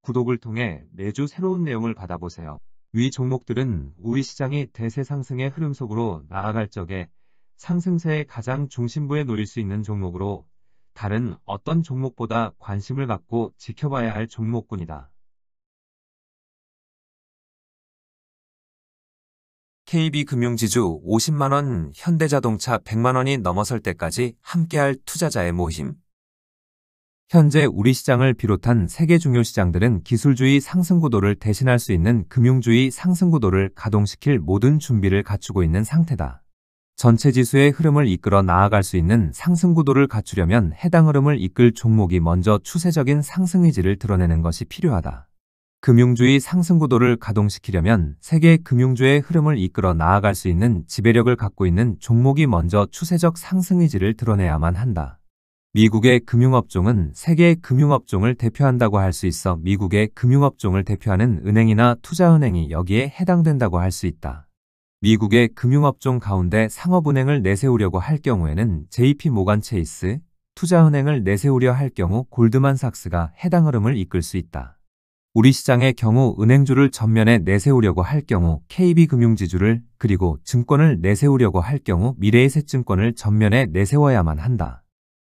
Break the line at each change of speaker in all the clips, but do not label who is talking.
구독을 통해 매주 새로운 내용을 받아보세요. 위 종목들은 우리 시장이 대세 상승의 흐름 속으로 나아갈 적에 상승세의 가장 중심부에 놓일 수 있는 종목으로 다른 어떤 종목보다 관심을 갖고 지켜봐야 할 종목군이다. KB금융지주 50만원, 현대자동차 100만원이 넘어설 때까지 함께할 투자자의 모임. 현재 우리 시장을 비롯한 세계 중요 시장들은 기술주의 상승구도를 대신할 수 있는 금융주의 상승구도를 가동시킬 모든 준비를 갖추고 있는 상태다. 전체 지수의 흐름을 이끌어 나아갈 수 있는 상승구도를 갖추려면 해당 흐름을 이끌 종목이 먼저 추세적인 상승 의지를 드러내는 것이 필요하다. 금융주의 상승구도를 가동시키려면 세계 금융주의 흐름을 이끌어 나아갈 수 있는 지배력을 갖고 있는 종목이 먼저 추세적 상승 의지를 드러내야만 한다. 미국의 금융업종은 세계의 금융업종을 대표한다고 할 수 있어 미국의 금융업종을 대표하는 은행이나 투자은행이 여기에 해당된다고 할 수 있다. 미국의 금융업종 가운데 상업은행을 내세우려고 할 경우에는 JP모간 체이스, 투자은행을 내세우려 할 경우 골드만삭스가 해당 흐름을 이끌 수 있다. 우리 시장의 경우 은행주를 전면에 내세우려고 할 경우 KB금융지주를 그리고 증권을 내세우려고 할 경우 미래에셋증권을 전면에 내세워야만 한다.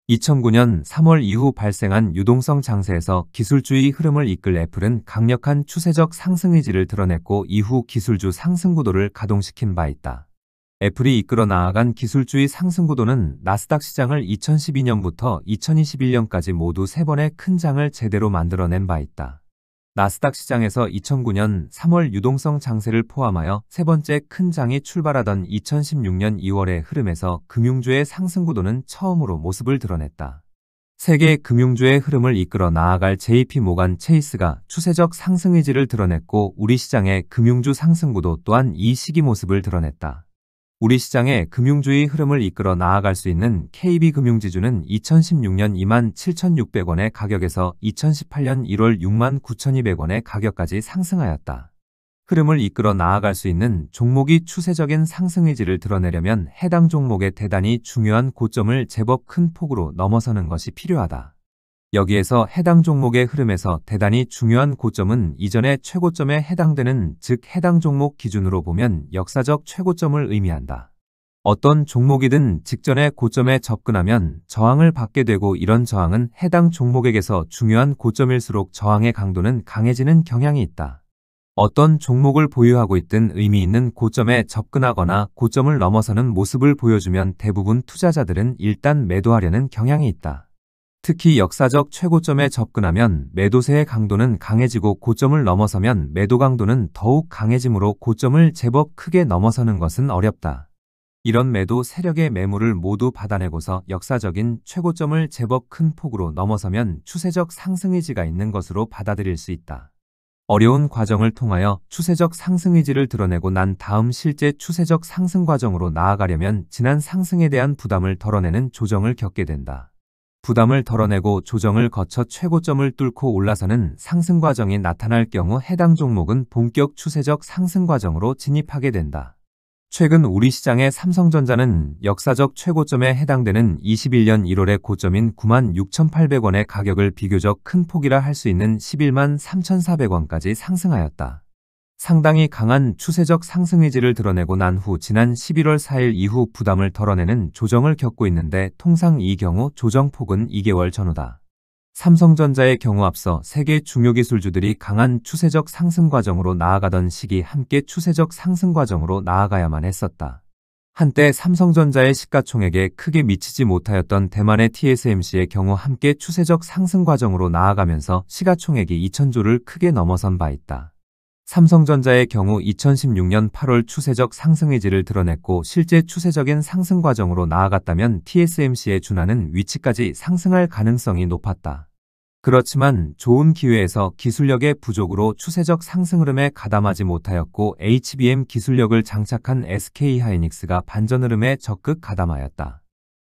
2009년 3월 이후 발생한 유동성 장세에서 기술주의 흐름을 이끌 애플은 강력한 추세적 상승 의지를 드러냈고 이후 기술주 상승구도를 가동시킨 바 있다. 애플이 이끌어 나아간 기술주의 상승구도는 나스닥 시장을 2012년부터 2021년까지 모두 3번의 큰 장을 제대로 만들어낸 바 있다. 나스닥 시장에서 2009년 3월 유동성 장세를 포함하여 세 번째 큰 장이 출발하던 2016년 2월의 흐름에서 금융주의 상승구도는 처음으로 모습을 드러냈다. 세계 금융주의 흐름을 이끌어 나아갈 JP모간 체이스가 추세적 상승 의지를 드러냈고 우리 시장의 금융주 상승구도 또한 이 시기 모습을 드러냈다. 우리 시장의 금융주의 흐름을 이끌어 나아갈 수 있는 KB금융지주는 2016년 27,600원의 가격에서 2018년 1월 69,200원의 가격까지 상승하였다. 흐름을 이끌어 나아갈 수 있는 종목이 추세적인 상승 의지를 드러내려면 해당 종목의 대단히 중요한 고점을 제법 큰 폭으로 넘어서는 것이 필요하다. 여기에서 해당 종목의 흐름에서 대단히 중요한 고점은 이전의 최고점에 해당되는 즉 해당 종목 기준으로 보면 역사적 최고점을 의미한다. 어떤 종목이든 직전의 고점에 접근하면 저항을 받게 되고 이런 저항은 해당 종목에게서 중요한 고점일수록 저항의 강도는 강해지는 경향이 있다. 어떤 종목을 보유하고 있든 의미 있는 고점에 접근하거나 고점을 넘어서는 모습을 보여주면 대부분 투자자들은 일단 매도하려는 경향이 있다. 특히 역사적 최고점에 접근하면 매도세의 강도는 강해지고 고점을 넘어서면 매도 강도는 더욱 강해지므로 고점을 제법 크게 넘어서는 것은 어렵다. 이런 매도 세력의 매물을 모두 받아내고서 역사적인 최고점을 제법 큰 폭으로 넘어서면 추세적 상승 의지가 있는 것으로 받아들일 수 있다. 어려운 과정을 통하여 추세적 상승 의지를 드러내고 난 다음 실제 추세적 상승 과정으로 나아가려면 지난 상승에 대한 부담을 덜어내는 조정을 겪게 된다. 부담을 덜어내고 조정을 거쳐 최고점을 뚫고 올라서는 상승 과정이 나타날 경우 해당 종목은 본격 추세적 상승 과정으로 진입하게 된다. 최근 우리 시장의 삼성전자는 역사적 최고점에 해당되는 21년 1월의 고점인 96,800원의 가격을 비교적 큰 폭이라 할 수 있는 11만 3,400원까지 상승하였다. 상당히 강한 추세적 상승 의지를 드러내고 난 후 지난 11월 4일 이후 부담을 덜어내는 조정을 겪고 있는데 통상 이 경우 조정폭은 2개월 전후다. 삼성전자의 경우 앞서 세계 중요 기술주들이 강한 추세적 상승 과정으로 나아가던 시기 함께 추세적 상승 과정으로 나아가야만 했었다. 한때 삼성전자의 시가총액에 크게 미치지 못하였던 대만의 TSMC의 경우 함께 추세적 상승 과정으로 나아가면서 시가총액이 2,000조를 크게 넘어선 바 있다. 삼성전자의 경우 2016년 8월 추세적 상승 의지를 드러냈고 실제 추세적인 상승 과정으로 나아갔다면 TSMC에 준하는 위치까지 상승할 가능성이 높았다. 그렇지만 좋은 기회에서 기술력의 부족으로 추세적 상승 흐름에 가담하지 못하였고 HBM 기술력을 장착한 SK하이닉스가 반전 흐름에 적극 가담하였다.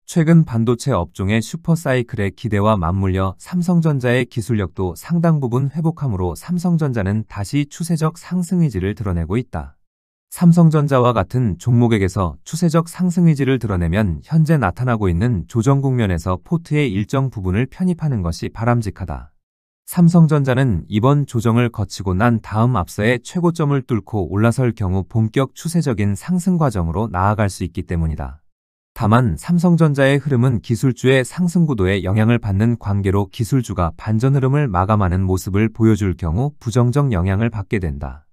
최근 반도체 업종의 슈퍼사이클의 기대와 맞물려 삼성전자의 기술력도 상당 부분 회복함으로 삼성전자는 다시 추세적 상승 의지를 드러내고 있다. 삼성전자와 같은 종목에게서 추세적 상승 의지를 드러내면 현재 나타나고 있는 조정 국면에서 포트의 일정 부분을 편입하는 것이 바람직하다. 삼성전자는 이번 조정을 거치고 난 다음 앞서의 최고점을 뚫고 올라설 경우 본격 추세적인 상승 과정으로 나아갈 수 있기 때문이다. 다만 삼성전자의 흐름은 기술주의 상승 구도에 영향을 받는 관계로 기술주가 반전 흐름을 마감하는 모습을 보여줄 경우 부정적 영향을 받게 된다.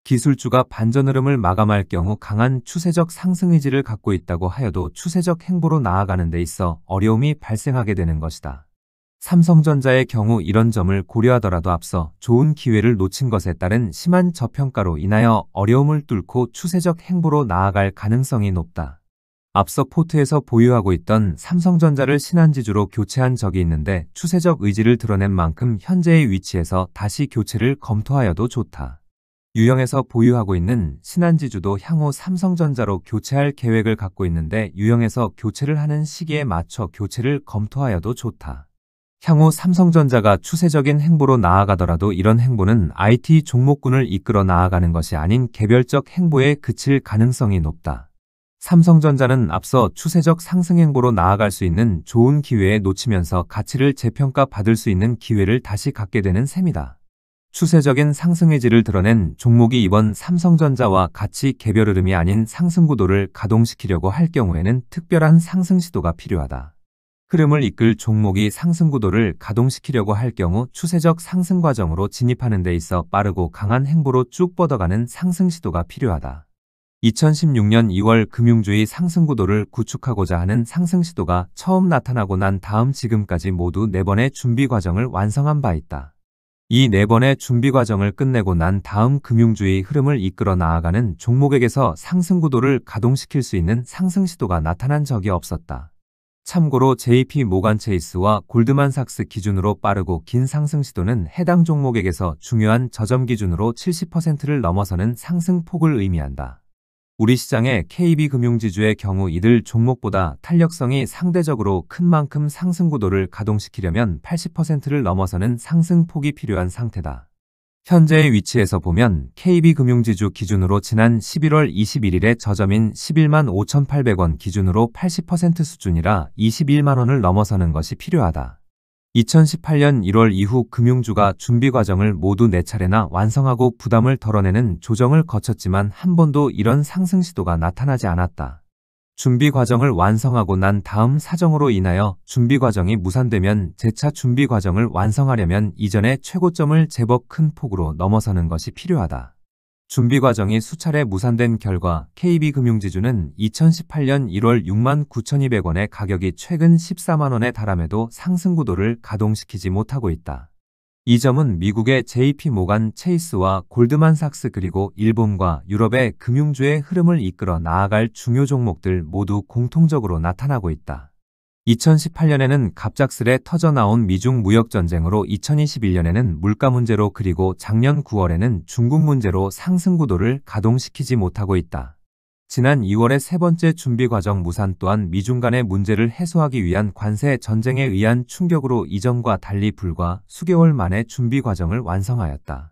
기술주가 반전 흐름을 마감할 경우 강한 추세적 상승 의지를 갖고 있다고 하여도 추세적 행보로 나아가는 데 있어 어려움이 발생하게 되는 것이다. 삼성전자의 경우 이런 점을 고려하더라도 앞서 좋은 기회를 놓친 것에 따른 심한 저평가로 인하여 어려움을 뚫고 추세적 행보로 나아갈 가능성이 높다. 앞서 포트에서 보유하고 있던 삼성전자를 신한지주로 교체한 적이 있는데 추세적 의지를 드러낸 만큼 현재의 위치에서 다시 교체를 검토하여도 좋다. 유형에서 보유하고 있는 신한지주도 향후 삼성전자로 교체할 계획을 갖고 있는데 유형에서 교체를 하는 시기에 맞춰 교체를 검토하여도 좋다. 향후 삼성전자가 추세적인 행보로 나아가더라도 이런 행보는 IT 종목군을 이끌어 나아가는 것이 아닌 개별적 행보에 그칠 가능성이 높다. 삼성전자는 앞서 추세적 상승 행보로 나아갈 수 있는 좋은 기회에 놓치면서 가치를 재평가 받을 수 있는 기회를 다시 갖게 되는 셈이다. 추세적인 상승 의지를 드러낸 종목이 이번 삼성전자와 같이 개별 흐름이 아닌 상승 구도를 가동시키려고 할 경우에는 특별한 상승 시도가 필요하다. 흐름을 이끌 종목이 상승 구도를 가동시키려고 할 경우 추세적 상승 과정으로 진입하는 데 있어 빠르고 강한 행보로 쭉 뻗어가는 상승 시도가 필요하다. 2016년 2월 금융주의 상승 구도를 구축하고자 하는 상승 시도가 처음 나타나고 난 다음 지금까지 모두 4번의 준비 과정을 완성한 바 있다. 이 4번의 준비 과정을 끝내고 난 다음 금융주의 흐름을 이끌어 나아가는 종목에게서 상승 구도를 가동시킬 수 있는 상승 시도가 나타난 적이 없었다. 참고로 JP 모간 체이스와 골드만삭스 기준으로 빠르고 긴 상승 시도는 해당 종목에게서 중요한 저점 기준으로 70%를 넘어서는 상승 폭을 의미한다. 우리 시장의 KB금융지주의 경우 이들 종목보다 탄력성이 상대적으로 큰 만큼 상승 구도를 가동시키려면 80%를 넘어서는 상승 폭이 필요한 상태다. 현재의 위치에서 보면 KB금융지주 기준으로 지난 11월 21일에 저점인 11만 5,800원 기준으로 80% 수준이라 21만 원을 넘어서는 것이 필요하다. 2018년 1월 이후 금융주가 준비 과정을 모두 4차례나 완성하고 부담을 덜어내는 조정을 거쳤지만 한 번도 이런 상승 시도가 나타나지 않았다. 준비 과정을 완성하고 난 다음 사정으로 인하여 준비 과정이 무산되면 재차 준비 과정을 완성하려면 이전의 최고점을 제법 큰 폭으로 넘어서는 것이 필요하다. 준비 과정이 수차례 무산된 결과 KB금융지주는 2018년 1월 69,200원의 가격이 최근 14만원에 달함에도 상승 구도를 가동시키지 못하고 있다. 이 점은 미국의 JP 모간 체이스와 골드만삭스 그리고 일본과 유럽의 금융주의 흐름을 이끌어 나아갈 중요 종목들 모두 공통적으로 나타나고 있다. 2018년에는 갑작스레 터져나온 미중 무역전쟁으로 2021년에는 물가 문제로 그리고 작년 9월에는 중국 문제로 상승 구도를 가동시키지 못하고 있다. 지난 2월의 세 번째 준비 과정 무산 또한 미중 간의 문제를 해소하기 위한 관세 전쟁에 의한 충격으로 이전과 달리 불과 수개월 만에 준비 과정을 완성하였다.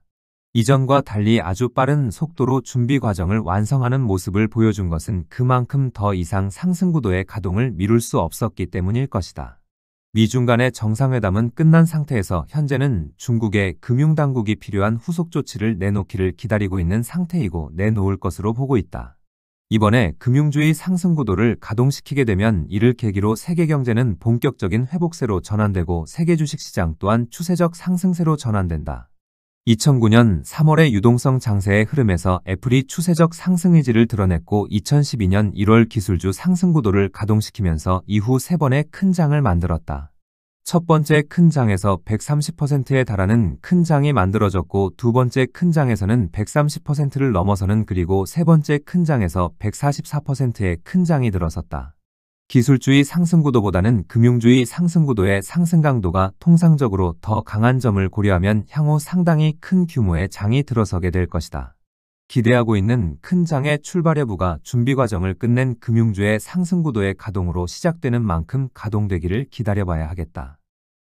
이전과 달리 아주 빠른 속도로 준비 과정을 완성하는 모습을 보여준 것은 그만큼 더 이상 상승 구도의 가동을 미룰 수 없었기 때문일 것이다. 미중 간의 정상회담은 끝난 상태에서 현재는 중국의 금융당국이 필요한 후속 조치를 내놓기를 기다리고 있는 상태이고 내놓을 것으로 보고 있다. 이번에 금융주의 상승 구도를 가동시키게 되면 이를 계기로 세계 경제는 본격적인 회복세로 전환되고 세계 주식시장 또한 추세적 상승세로 전환된다. 2009년 3월의 유동성 장세의 흐름에서 애플이 추세적 상승 의지를 드러냈고 2012년 1월 기술주 상승 구도를 가동시키면서 이후 3번의 큰 장을 만들었다. 첫 번째 큰 장에서 130%에 달하는 큰 장이 만들어졌고 두 번째 큰 장에서는 130%를 넘어서는 그리고 세 번째 큰 장에서 144%의 큰 장이 들어섰다. 기술주의 상승구도보다는 금융주의 상승구도의 상승 강도가 통상적으로 더 강한 점을 고려하면 향후 상당히 큰 규모의 장이 들어서게 될 것이다. 기대하고 있는 큰 장의 출발 여부가 준비 과정을 끝낸 금융주의 상승구도의 가동으로 시작되는 만큼 가동되기를 기다려봐야 하겠다.